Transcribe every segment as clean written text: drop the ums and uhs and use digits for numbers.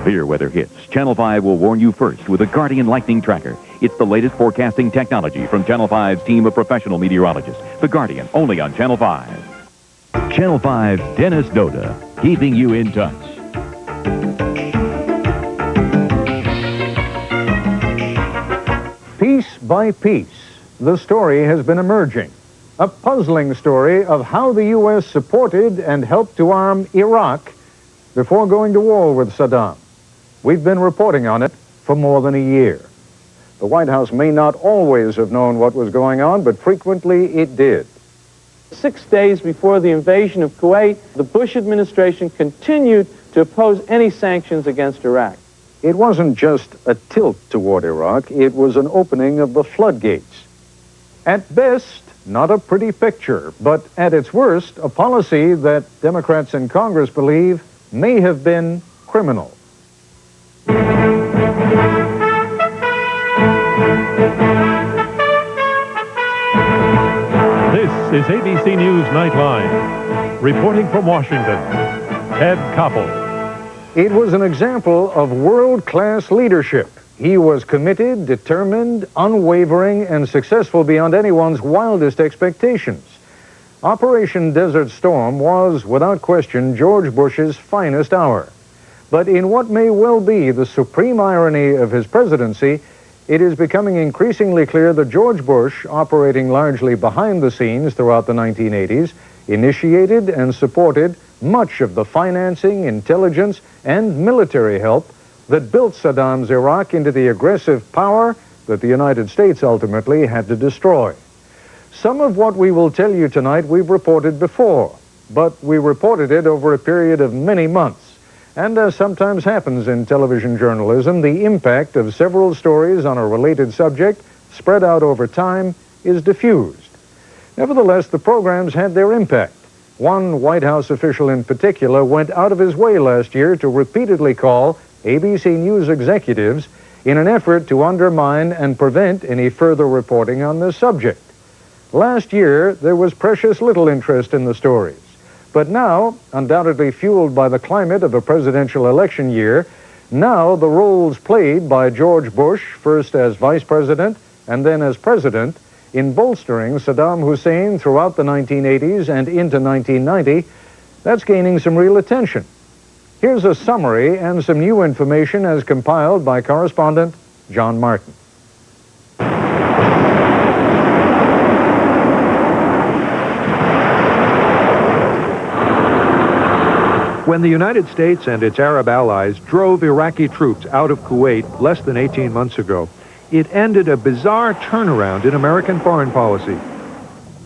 severe weather hits, Channel 5 will warn you first with a Guardian Lightning Tracker. It's the latest forecasting technology from Channel 5's team of professional meteorologists. The Guardian, only on Channel 5. Channel 5's Dennis Doda, keeping you in touch. Piece by piece, the story has been emerging. A puzzling story of how the U.S. supported and helped to arm Iraq before going to war with Saddam. We've been reporting on it for more than a year. The White House may not always have known what was going on, but frequently it did. 6 days before the invasion of Kuwait, the Bush administration continued to oppose any sanctions against Iraq. It wasn't just a tilt toward Iraq, it was an opening of the floodgates. At best, not a pretty picture, but at its worst, a policy that Democrats in Congress believe may have been criminal. This is ABC News Nightline. Reporting from Washington, Ted Koppel. It was an example of world-class leadership. He was committed, determined, unwavering, and successful beyond anyone's wildest expectations. Operation Desert Storm was, without question, George Bush's finest hour. But in what may well be the supreme irony of his presidency, it is becoming increasingly clear that George Bush, operating largely behind the scenes throughout the 1980s, initiated and supported much of the financing, intelligence, and military help that built Saddam's Iraq into the aggressive power that the United States ultimately had to destroy. Some of what we will tell you tonight we've reported before, but we reported it over a period of many months. And as sometimes happens in television journalism, the impact of several stories on a related subject spread out over time is diffused. Nevertheless, the programs had their impact. One White House official in particular went out of his way last year to repeatedly call ABC News executives in an effort to undermine and prevent any further reporting on this subject. Last year, there was precious little interest in the stories. But now, undoubtedly fueled by the climate of a presidential election year, now the roles played by George Bush, first as vice president and then as president, in bolstering Saddam Hussein throughout the 1980s and into 1990, that's gaining some real attention. Here's a summary and some new information as compiled by correspondent John Martin. When the United States and its Arab allies drove Iraqi troops out of Kuwait less than 18 months ago, it ended a bizarre turnaround in American foreign policy.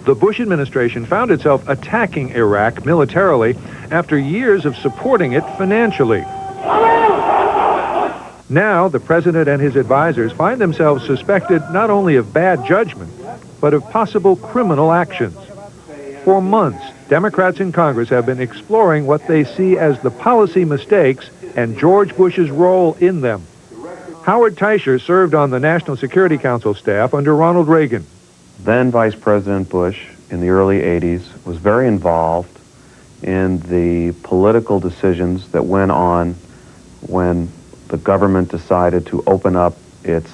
The Bush administration found itself attacking Iraq militarily after years of supporting it financially. Now, the president and his advisors find themselves suspected not only of bad judgment, but of possible criminal actions. For months, Democrats in Congress have been exploring what they see as the policy mistakes and George Bush's role in them. Howard Teicher served on the National Security Council staff under Ronald Reagan. Then Vice President Bush, in the early 80s, was very involved in the political decisions that went on when the government decided to open up its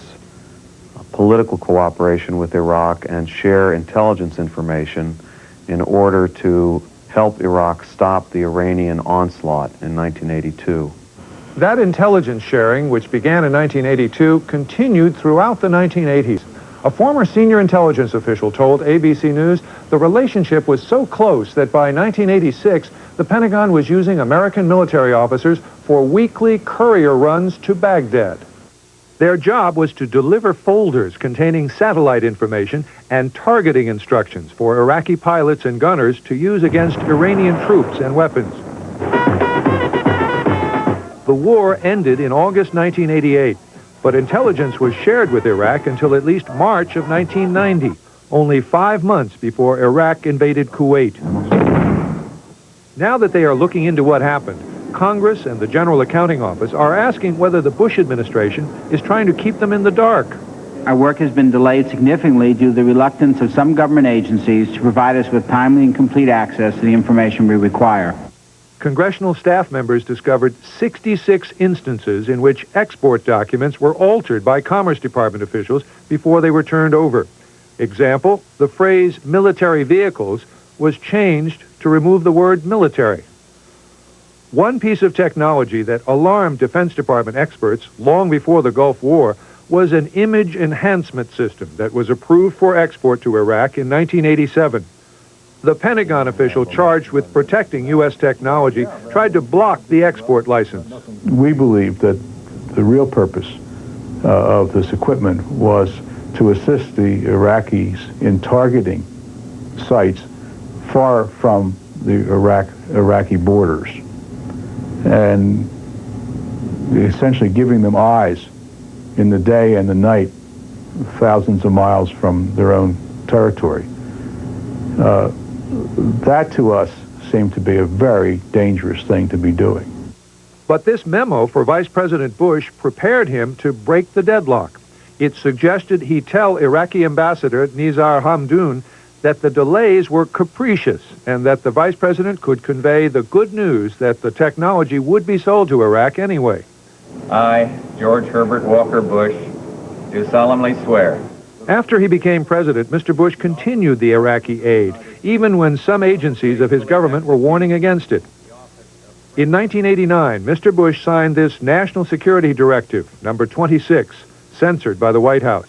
political cooperation with Iraq and share intelligence information in order to help Iraq stop the Iranian onslaught in 1982. That intelligence sharing, which began in 1982, continued throughout the 1980s. A former senior intelligence official told ABC News the relationship was so close that by 1986, the Pentagon was using American military officers for weekly courier runs to Baghdad. Their job was to deliver folders containing satellite information and targeting instructions for Iraqi pilots and gunners to use against Iranian troops and weapons. The war ended in August 1988, but intelligence was shared with Iraq until at least March of 1990, only 5 months before Iraq invaded Kuwait. Now that they are looking into what happened, Congress and the General Accounting Office are asking whether the Bush administration is trying to keep them in the dark. Our work has been delayed significantly due to the reluctance of some government agencies to provide us with timely and complete access to the information we require. Congressional staff members discovered 66 instances in which export documents were altered by Commerce Department officials before they were turned over. Example, the phrase military vehicles was changed to remove the word military. One piece of technology that alarmed Defense Department experts long before the Gulf War was an image enhancement system that was approved for export to Iraq in 1987. The Pentagon official charged with protecting U.S. technology tried to block the export license. We believe that the real purpose of this equipment was to assist the Iraqis in targeting sites far from the Iraqi borders and essentially giving them eyes in the day and the night thousands of miles from their own territory. That to us seemed to be a very dangerous thing to be doing. But this memo for Vice President Bush prepared him to break the deadlock. It suggested he tell Iraqi Ambassador Nizar Hamdoun that the delays were capricious and that the Vice President could convey the good news that the technology would be sold to Iraq anyway. I, George Herbert Walker Bush, do solemnly swear. After he became president, Mr. Bush continued the Iraqi aid, even when some agencies of his government were warning against it. In 1989, Mr. Bush signed this National Security Directive, number 26, censored by the White House.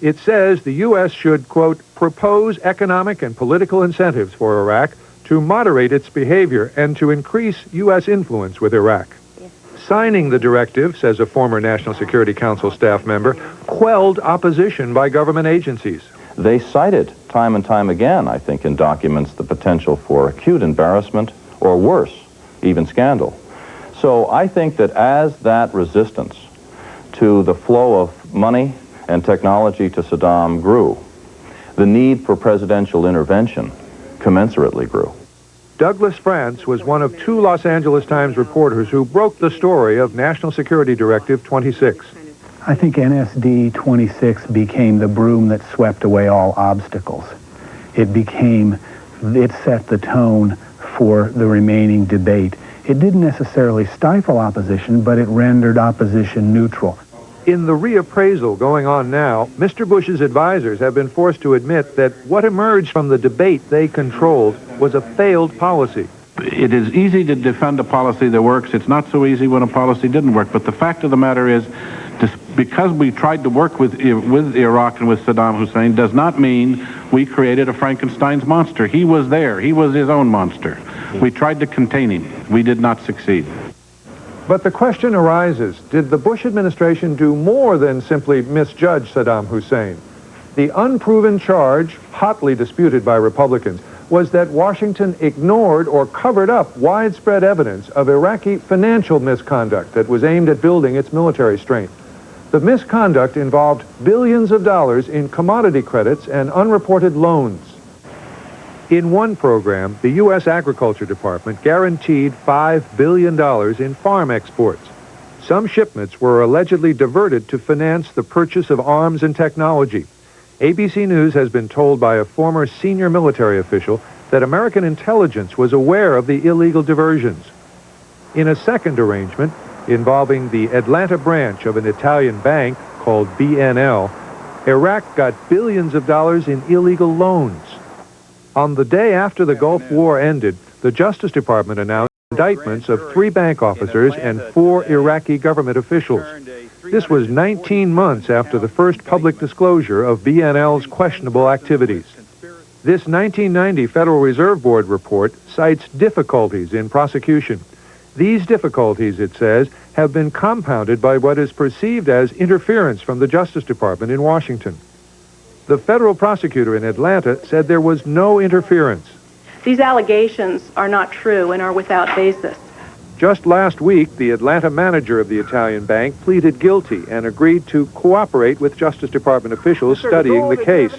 It says the U.S. should, quote, propose economic and political incentives for Iraq to moderate its behavior and to increase U.S. influence with Iraq. Signing the directive, says a former National Security Council staff member, quelled opposition by government agencies. They cited time and time again, I think, in documents the potential for acute embarrassment or worse, even scandal. So I think that as that resistance to the flow of money and technology to Saddam grew, the need for presidential intervention commensurately grew. Douglas France was one of two Los Angeles Times reporters who broke the story of National Security Directive 26. I think NSD 26 became the broom that swept away all obstacles. It set the tone for the remaining debate. It didn't necessarily stifle opposition, but it rendered opposition neutral. In the reappraisal going on now, Mr. Bush's advisors have been forced to admit that what emerged from the debate they controlled was a failed policy. It is easy to defend a policy that works. It's not so easy when a policy didn't work. But the fact of the matter is, because we tried to work with Iraq and with Saddam Hussein does not mean we created a Frankenstein's monster. He was there. He was his own monster. We tried to contain him. We did not succeed. But the question arises, did the Bush administration do more than simply misjudge Saddam Hussein? The unproven charge, hotly disputed by Republicans, was that Washington ignored or covered up widespread evidence of Iraqi financial misconduct that was aimed at building its military strength. The misconduct involved billions of dollars in commodity credits and unreported loans. In one program, the U.S. Agriculture Department guaranteed $5 billion in farm exports. Some shipments were allegedly diverted to finance the purchase of arms and technology. ABC News has been told by a former senior military official that American intelligence was aware of the illegal diversions. In a second arrangement, involving the Atlanta branch of an Italian bank called BNL, Iraq got billions of dollars in illegal loans. On the day after the Gulf War ended, the Justice Department announced indictments of 3 bank officers and 4 Iraqi government officials. This was 19 months after the first public disclosure of BNL's questionable activities. This 1990 Federal Reserve Board report cites difficulties in prosecution. These difficulties, it says, have been compounded by what is perceived as interference from the Justice Department in Washington. The federal prosecutor in Atlanta said there was no interference. These allegations are not true and are without basis. Just last week, the Atlanta manager of the Italian bank pleaded guilty and agreed to cooperate with Justice Department officials studying the case.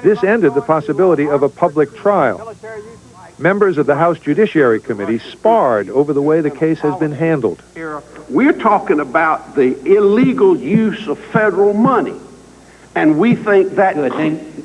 This ended the possibility of a public trial. Members of the House Judiciary Committee sparred over the way the case has been handled. We're talking about the illegal use of federal money. And we think that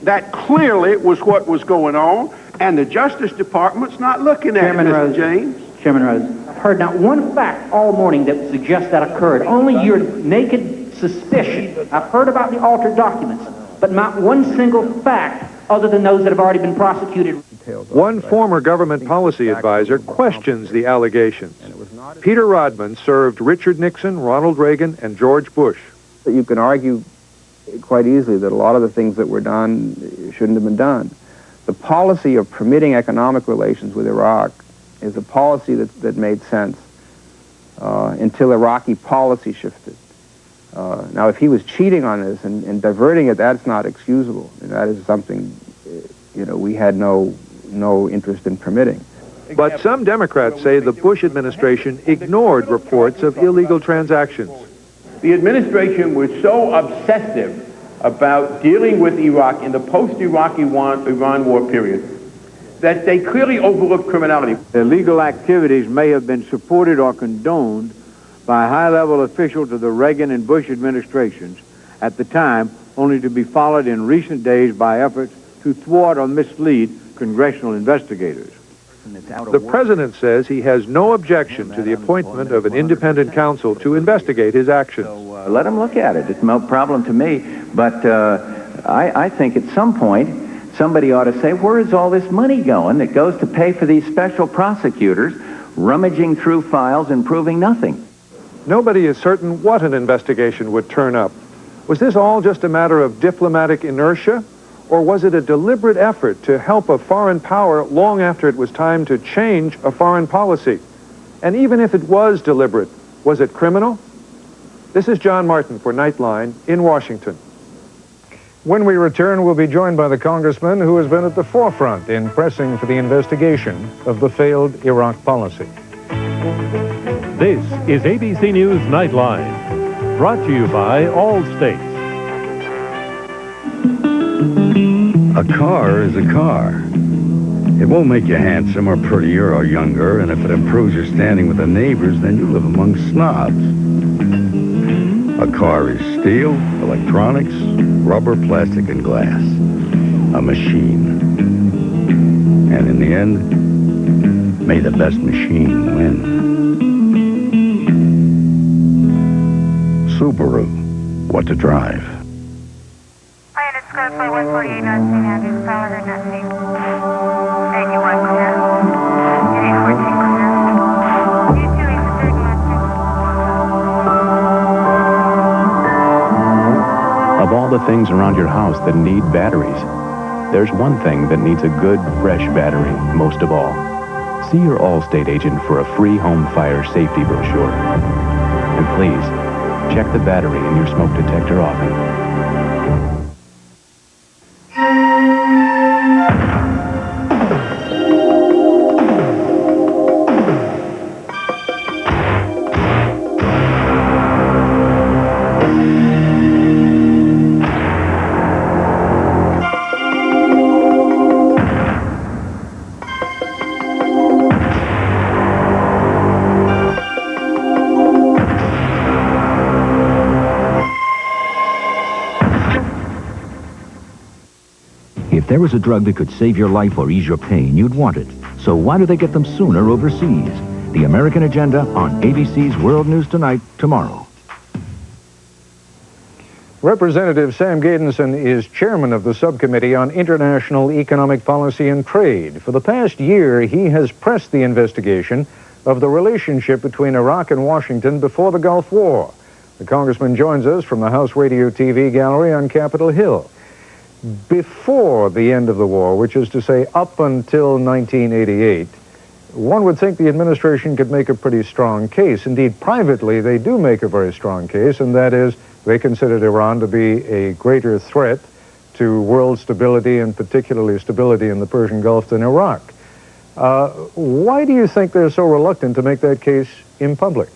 that clearly was what was going on, and the Justice Department's not looking at it, Mr. James. Chairman Rose, I've heard not one fact all morning that would suggest that occurred. Only your naked suspicion. I've heard about the altered documents, but not one single fact other than those that have already been prosecuted. One former government policy advisor questions the allegations. Peter Rodman served Richard Nixon, Ronald Reagan, and George Bush. You can argue quite easily that a lot of the things that were done shouldn't have been done. The policy of permitting economic relations with Iraq is a policy that made sense until Iraqi policy shifted. Now, if he was cheating on this and diverting it, that's not excusable. And that is something, we had no interest in permitting. But some Democrats say the Bush administration ignored reports of illegal transactions. The administration was so obsessive about dealing with Iraq in the post-Iraq Iran war period that they clearly overlooked criminality. Illegal activities may have been supported or condoned by high-level officials of the Reagan and Bush administrations at the time, only to be followed in recent days by efforts to thwart or mislead congressional investigators. The president says he has no objection to the appointment of an independent counsel to investigate his actions. Let him look at it. It's no problem to me. But I think at some point, somebody ought to say, where is all this money going that goes to pay for these special prosecutors rummaging through files and proving nothing? Nobody is certain what an investigation would turn up. Was this all just a matter of diplomatic inertia? Or was it a deliberate effort to help a foreign power long after it was time to change a foreign policy? And even if it was deliberate, was it criminal? This is John Martin for Nightline in Washington. When we return, we'll be joined by the congressman who has been at the forefront in pressing for the investigation of the failed Iraq policy. This is ABC News Nightline, brought to you by Allstate. A car is a car. It won't make you handsome or prettier or younger, and if it improves your standing with the neighbors, then you live among snobs. A car is steel, electronics, rubber, plastic, and glass. A machine. And in the end, may the best machine win. Subaru, what to drive. Of all the things around your house that need batteries, there's one thing that needs a good, fresh battery most of all. See your Allstate agent for a free home fire safety brochure. And please, check the battery in your smoke detector often. If there was a drug that could save your life or ease your pain, you'd want it. So why do they get them sooner overseas? The American Agenda on ABC's World News Tonight tomorrow. Representative Sam Gejdenson is chairman of the Subcommittee on International Economic Policy and Trade. For the past year, he has pressed the investigation of the relationship between Iraq and Washington before the Gulf War. The congressman joins us from the House Radio TV gallery on Capitol Hill. Before the end of the war, which is to say up until 1988, one would think the administration could make a pretty strong case. Indeed, privately, they do make a very strong case, and that is they considered Iran to be a greater threat to world stability, and particularly stability in the Persian Gulf, than Iraq. Why do you think they're so reluctant to make that case in public?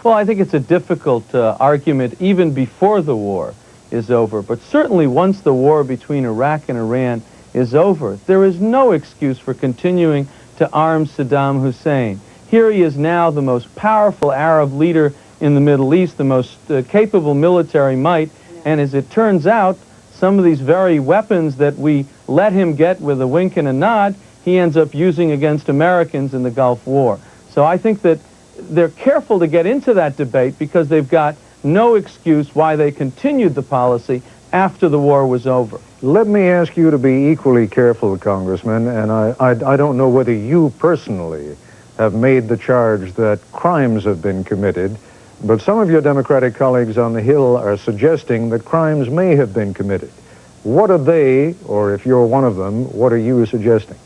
Well, I think it's a difficult argument even before the war is over. But certainly once the war between Iraq and Iran is over, there is no excuse for continuing to arm Saddam Hussein. Here he is now the most powerful Arab leader in the Middle East, the most capable military might, and as it turns out, some of these very weapons that we let him get with a wink and a nod, he ends up using against Americans in the Gulf War. So I think that they're careful to get into that debate because they've got no excuse why they continued the policy after the war was over. Let me ask you to be equally careful, Congressman, and I don't know whether you personally have made the charge that crimes have been committed, but some of your Democratic colleagues on the Hill are suggesting that crimes may have been committed. What are they, or if you're one of them, what are you suggesting?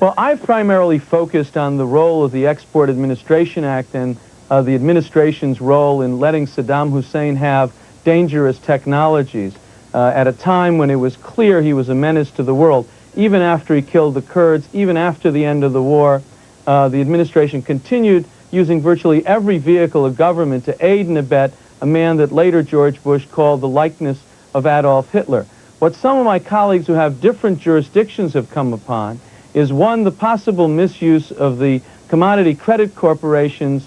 Well, I've primarily focused on the role of the Export Administration Act and the administration's role in letting Saddam Hussein have dangerous technologies at a time when it was clear he was a menace to the world. Even after he killed the Kurds, even after the end of the war, the administration continued using virtually every vehicle of government to aid and abet a man that later George Bush called the likeness of Adolf Hitler. What some of my colleagues who have different jurisdictions have come upon is, one, the possible misuse of the Commodity Credit Corporation's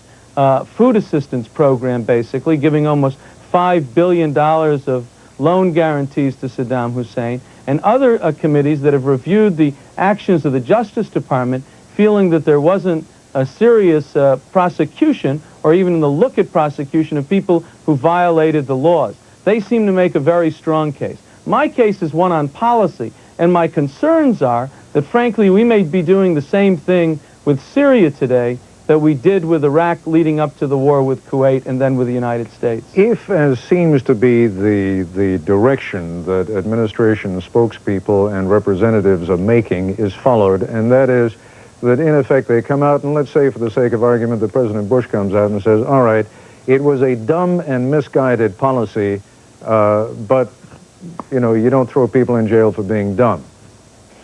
food assistance program, basically, giving almost $5 billion of loan guarantees to Saddam Hussein, and other committees that have reviewed the actions of the Justice Department, feeling that there wasn't a serious prosecution or even the look at prosecution of people who violated the laws. They seem to make a very strong case. My case is one on policy, and my concerns are that, frankly, we may be doing the same thing with Syria today that we did with Iraq leading up to the war with Kuwait and then with the United States. If, as seems to be the direction that administration spokespeople and representatives are making is followed, and that is that, in effect, they come out and, let's say, for the sake of argument, that President Bush comes out and says, all right, it was a dumb and misguided policy, but, you know, you don't throw people in jail for being dumb.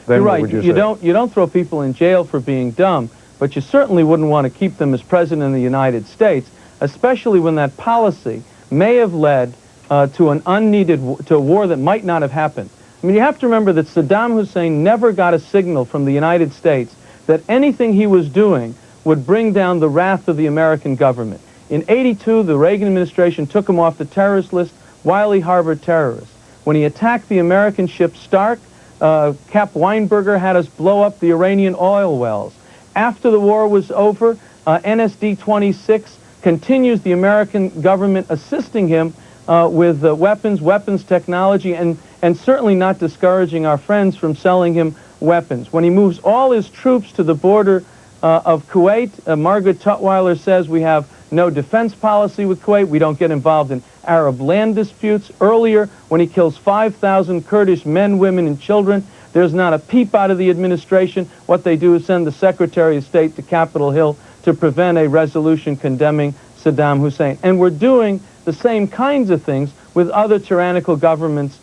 Then You're what right. would you You say? don't throw people in jail for being dumb, but you certainly wouldn't want to keep them as president of the United States, especially when that policy may have led to a war that might not have happened. I mean, you have to remember that Saddam Hussein never got a signal from the United States that anything he was doing would bring down the wrath of the American government. In '82, the Reagan administration took him off the terrorist list while he harbored terrorists. When he attacked the American ship Stark, Cap Weinberger had us blow up the Iranian oil wells. After the war was over, NSD-26 continues the American government assisting him with weapons technology, and certainly not discouraging our friends from selling him weapons. When he moves all his troops to the border of Kuwait, Margaret Tutwiler says we have no defense policy with Kuwait, we don't get involved in Arab land disputes. Earlier, when he kills 5,000 Kurdish men, women, and children, there's not a peep out of the administration. What they do is send the Secretary of State to Capitol Hill to prevent a resolution condemning Saddam Hussein. And we're doing the same kinds of things with other tyrannical governments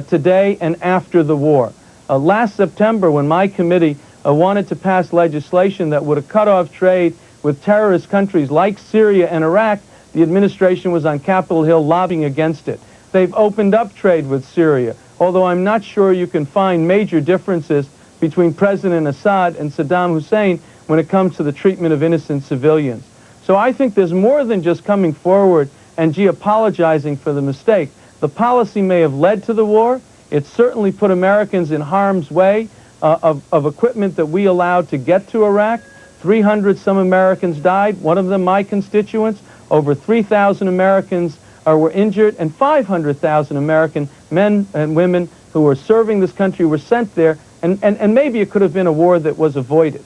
today and after the war. Last September, when my committee wanted to pass legislation that would have cut off trade with terrorist countries like Syria and Iraq, the administration was on Capitol Hill lobbying against it. They've opened up trade with Syria, although I'm not sure you can find major differences between President Assad and Saddam Hussein when it comes to the treatment of innocent civilians. So I think there's more than just coming forward and, gee, apologizing for the mistake. The policy may have led to the war. It certainly put Americans in harm's way of equipment that we allowed to get to Iraq. 300 some Americans died, one of them my constituents. Over 3,000 Americans were injured, and 500,000 American men and women who were serving this country were sent there, and maybe it could have been a war that was avoided.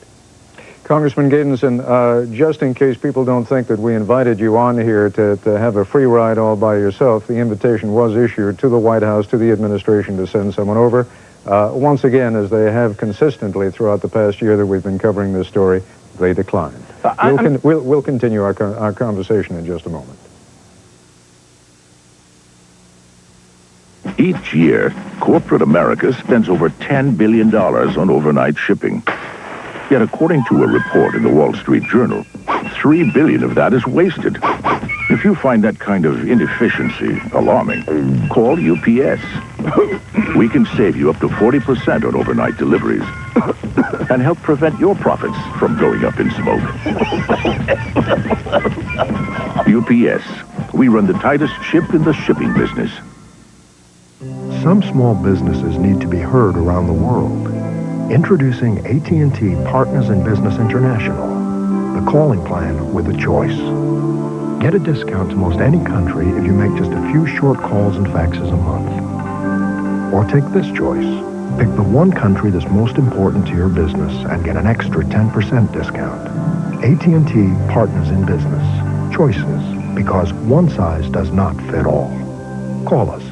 Congressman Gejdenson, just in case people don't think that we invited you on here to have a free ride all by yourself, the invitation was issued to the White House, to the administration, to send someone over. Once again, as they have consistently throughout the past year that we've been covering this story, they declined. We'll continue our conversation in just a moment. Each year, corporate America spends over $10 billion on overnight shipping. Yet according to a report in the Wall Street Journal, $3 billion of that is wasted. If you find that kind of inefficiency alarming, call UPS. We can save you up to 40% on overnight deliveries and help prevent your profits from going up in smoke. UPS. We run the tightest ship in the shipping business. Some small businesses need to be heard around the world. Introducing AT&T Partners in Business International. the calling plan with a choice. Get a discount to most any country if you make just a few short calls and faxes a month. Or take this choice. Pick the one country that's most important to your business and get an extra 10% discount. AT&T partners in business. Choices, because one size does not fit all. Call us.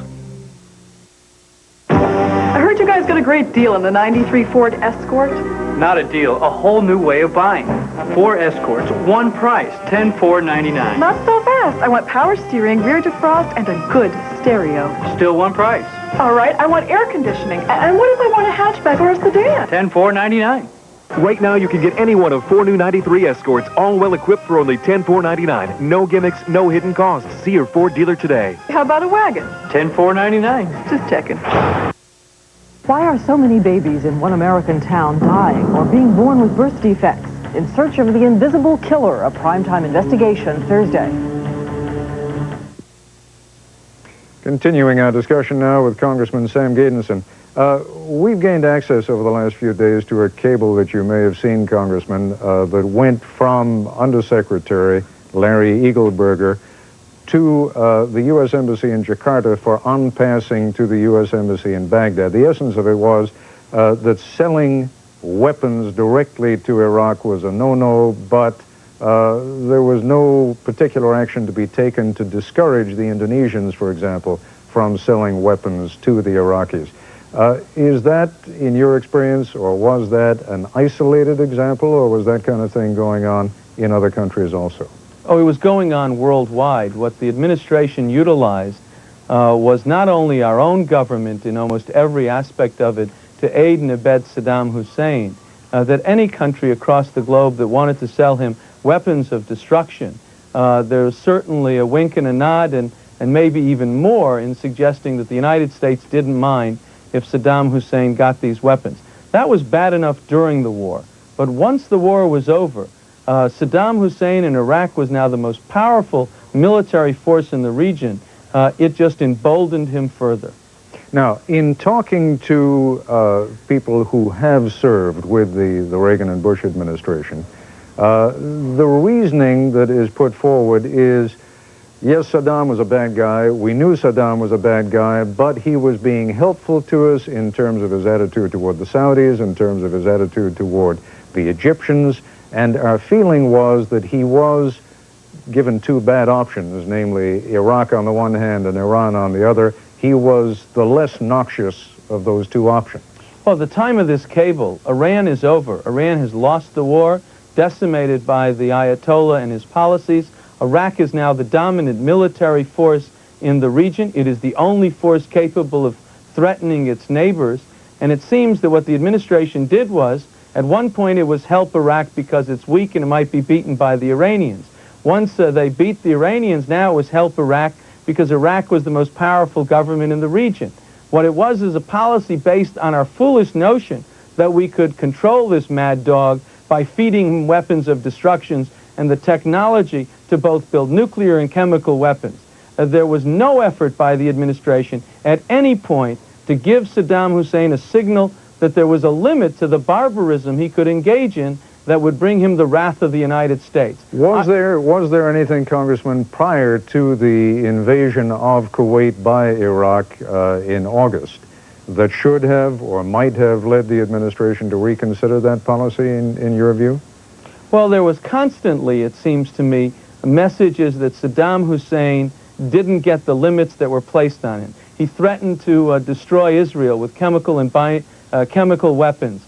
I heard you guys got a great deal on the '93 Ford Escort. Not a deal, a whole new way of buying. 4 Escorts, one price, $10,499. Not so fast. I want power steering, rear defrost, and a good stereo. Still one price. All right, I want air conditioning. And what if I want a hatchback or a sedan? $10,499. Right now, you can get any one of 4 new '93 Escorts, all well-equipped for only $10,499. No gimmicks, no hidden costs. See your Ford dealer today. How about a wagon? $10,499. Just checking. Why are so many babies in one American town dying or being born with birth defects? In search of the invisible killer, a primetime investigation Thursday. Continuing our discussion now with Congressman Sam Gejdenson. We've gained access over the last few days to a cable that you may have seen, Congressman, that went from Undersecretary Larry Eagleburger to the U.S. Embassy in Jakarta for unpassing to the U.S. Embassy in Baghdad. The essence of it was that selling weapons directly to Iraq was a no-no, but there was no particular action to be taken to discourage the Indonesians, for example, from selling weapons to the Iraqis. Is that, in your experience, or was that an isolated example, or was that kind of thing going on in other countries also? Oh, it was going on worldwide. What the administration utilized was not only our own government in almost every aspect of it to aid and abet Saddam Hussein, that any country across the globe that wanted to sell him weapons of destruction, there was certainly a wink and a nod and maybe even more in suggesting that the United States didn't mind if Saddam Hussein got these weapons. That was bad enough during the war. But once the war was over, Saddam Hussein in Iraq was now the most powerful military force in the region. It just emboldened him further. Now, in talking to people who have served with the Reagan and Bush administration, the reasoning that is put forward is, yes, Saddam was a bad guy. We knew Saddam was a bad guy, but he was being helpful to us in terms of his attitude toward the Saudis, in terms of his attitude toward the Egyptians, and our feeling was that he was given two bad options, namely Iraq on the one hand and Iran on the other. He was the less noxious of those two options. Well, at the time of this cable, Iran is over. Iran has lost the war, decimated by the Ayatollah and his policies. Iraq is now the dominant military force in the region. It is the only force capable of threatening its neighbors. And it seems that what the administration did was, at one point it was help Iraq because it's weak and it might be beaten by the Iranians. Once they beat the Iranians, now it was help Iraq because Iraq was the most powerful government in the region. What it was is a policy based on our foolish notion that we could control this mad dog by feeding him weapons of destruction and the technology to both build nuclear and chemical weapons. There was no effort by the administration at any point to give Saddam Hussein a signal that there was a limit to the barbarism he could engage in that would bring him the wrath of the United States. Was there anything, Congressman, prior to the invasion of Kuwait by Iraq in August that should have or might have led the administration to reconsider that policy in your view? Well, there was constantly, it seems to me, messages that Saddam Hussein didn't get the limits that were placed on him. He threatened to destroy Israel with chemical weapons.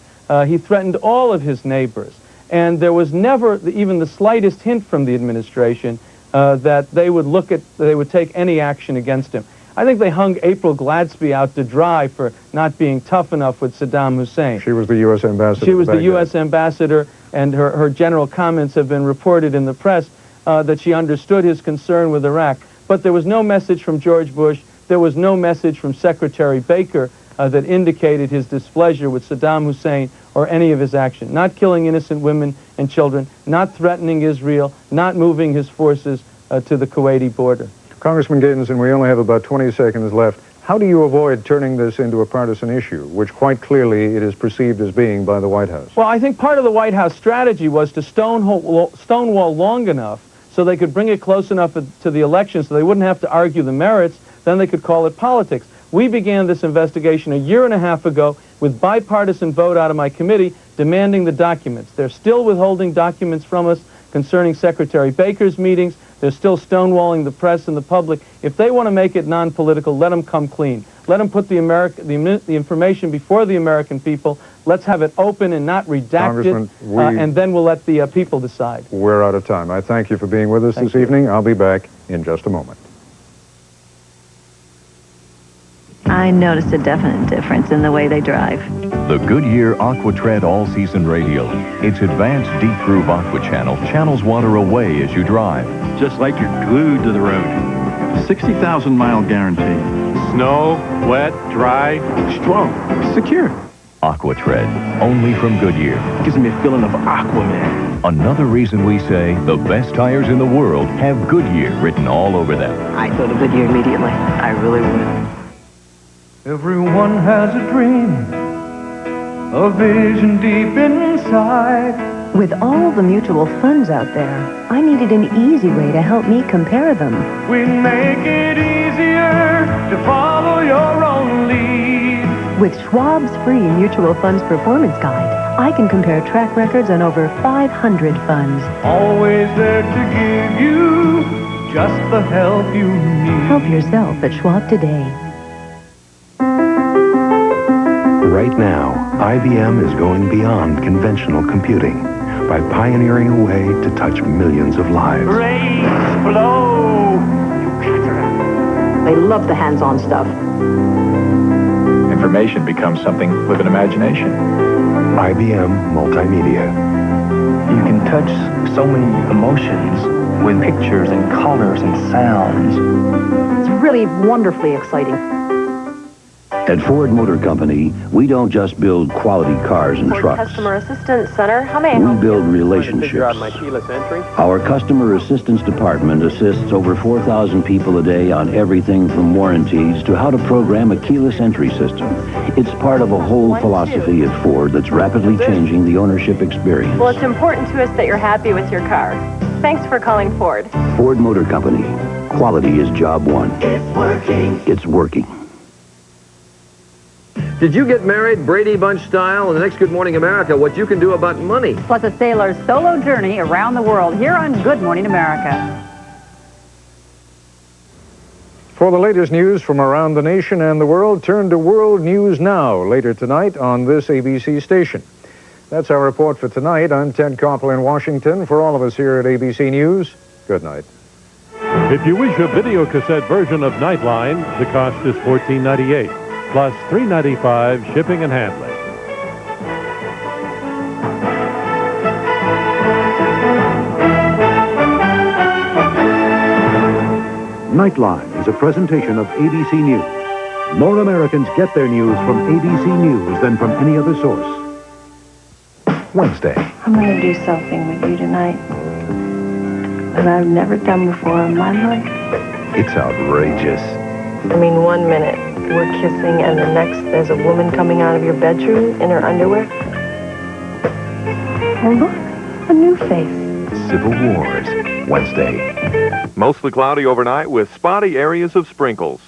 He threatened all of his neighbors. And there was never even the slightest hint from the administration that they would take any action against him. I think they hung April Gladsby out to dry for not being tough enough with Saddam Hussein. She was the U.S. ambassador. She was the U.S. ambassador, and her general comments have been reported in the press that she understood his concern with Iraq. But there was no message from George Bush. There was no message from Secretary Baker that indicated his displeasure with Saddam Hussein or any of his action. Not killing innocent women and children, not threatening Israel, not moving his forces to the Kuwaiti border. Congressman Gejdenson, we only have about 20 seconds left. How do you avoid turning this into a partisan issue, which quite clearly it is perceived as being by the White House? Well, I think part of the White House strategy was to stonewall long enough so they could bring it close enough to the election so they wouldn't have to argue the merits, then they could call it politics. We began this investigation a year and a half ago with bipartisan vote out of my committee demanding the documents. They're still withholding documents from us concerning Secretary Baker's meetings. They're still stonewalling the press and the public. If they want to make it non-political, let them come clean. Let them put the information before the American people. Let's have it open and not redacted, and then we'll let the people decide. We're out of time. I thank you for being with us this evening. I'll be back in just a moment. I noticed a definite difference in the way they drive. The Goodyear AquaTread All-Season Radial. Its advanced Deep Groove Aqua Channel channels water away as you drive. Just like you're glued to the road. 60,000-mile guarantee. Snow, wet, dry, strong, secure. AquaTread, only from Goodyear. Gives me a feeling of Aquaman. Another reason we say the best tires in the world have Goodyear written all over them. I'd go to Goodyear immediately. I really would. Everyone has a dream, a vision deep inside. With all the mutual funds out there, I needed an easy way to help me compare them. We make it easier to follow your own lead. With Schwab's free mutual funds performance guide, I can compare track records on over 500 funds. Always there to give you just the help you need. Help yourself at Schwab today. Right now, IBM is going beyond conventional computing by pioneering a way to touch millions of lives. Raise, blow. They love the hands-on stuff. Information becomes something with an imagination. IBM Multimedia. You can touch so many emotions with pictures and colors and sounds. It's really wonderfully exciting. At Ford Motor Company, we don't just build quality cars and trucks. Customer Assistance Center, how may I help you? We build relationships. Our Customer Assistance Department assists over 4,000 people a day on everything from warranties to how to program a keyless entry system. It's part of a whole philosophy at Ford that's rapidly changing the ownership experience. Well, it's important to us that you're happy with your car. Thanks for calling Ford. Ford Motor Company. Quality is job one. It's working. It's working. Did you get married Brady Bunch style? In the next Good Morning America, what you can do about money. Plus a sailor's solo journey around the world here on Good Morning America. For the latest news from around the nation and the world, turn to World News Now later tonight on this ABC station. That's our report for tonight. I'm Ted Koppel in Washington. For all of us here at ABC News, good night. If you wish a videocassette version of Nightline, the cost is $14.98. Plus $3.95 shipping and handling. Nightline is a presentation of ABC News. More Americans get their news from ABC News than from any other source. Wednesday. I'm going to do something with you tonight that I've never done before in my life. It's outrageous. I mean, 1 minute we're kissing and the next there's a woman coming out of your bedroom in her underwear. Oh, look, a new face. Civil Wars. Wednesday. Mostly cloudy overnight with spotty areas of sprinkles.